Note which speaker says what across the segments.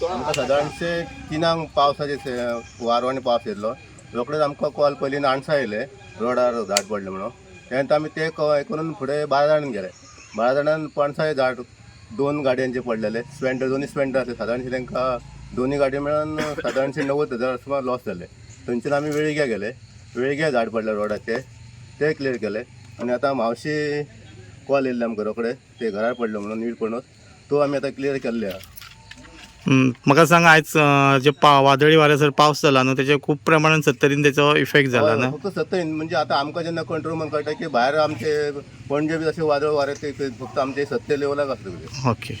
Speaker 1: आमकां सादारणशे 3 पावसाचे वारो आनी पावस येयल्लो. रोखडेच आमकां कॉल पयलीं आणसां येयले रोडार झाड पडलें म्हणून. तेन्ना आमी ते हे करून फुडें 12 जाण गेले. 12 जाणांन पणसाचे झाड 2 गाडयांचे पडलेले. स्पेंडर दोनी स्पेंडर आसले. सादारणशे तांकां दोनी गाडयो मेळून सादारणशे 90,000 सुमार लॉस जाले. थंयच्यान आमी वेळग्या गेले. वेळग्या झाड पडले रोडाचे ते क्लियर केले. आनी आतां मावशी कॉल येयल्ले आमकां रोखडे ते घरार पडले म्हणून नीट पडून तो आमी आतां क्लियर केल्ले आहा.
Speaker 2: म्हाका सांग आयज जे वादळी वाऱ्यासर पावस जाला न्हू तेजे खूब प्रमाणात सत्तरीन तेचो इफेक्ट जाला ना.
Speaker 1: फक्त सत्तरीन म्हणजे आतां आमकां जेन्ना कंट्रोल म्हणून कळटा की भायर आमचे पणजे बी अशे वादळ वारे ते फक्त आमचे 70 लेवलाक आसले.
Speaker 2: ओके.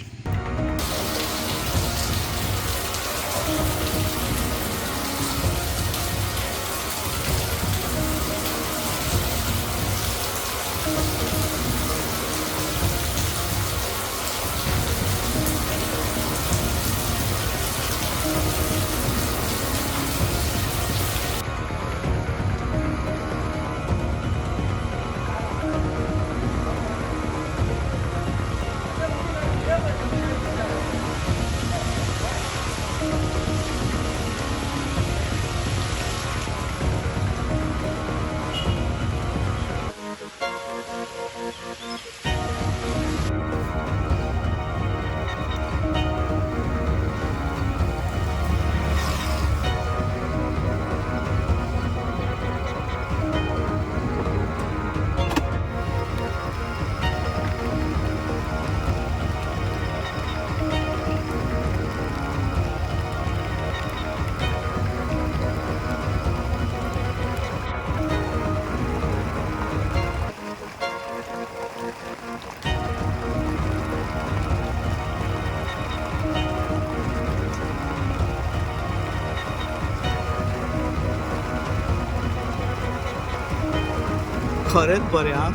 Speaker 2: खरेंच बरें हा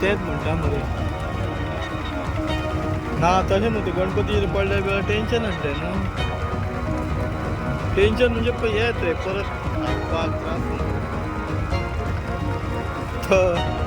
Speaker 2: तेच म्हणटा मरे ना तशें न्हू ते गणपती पडले टेन्शन हाडटे न्हू. टेन्शन म्हणजे हें ते परत हाडपाक त्रास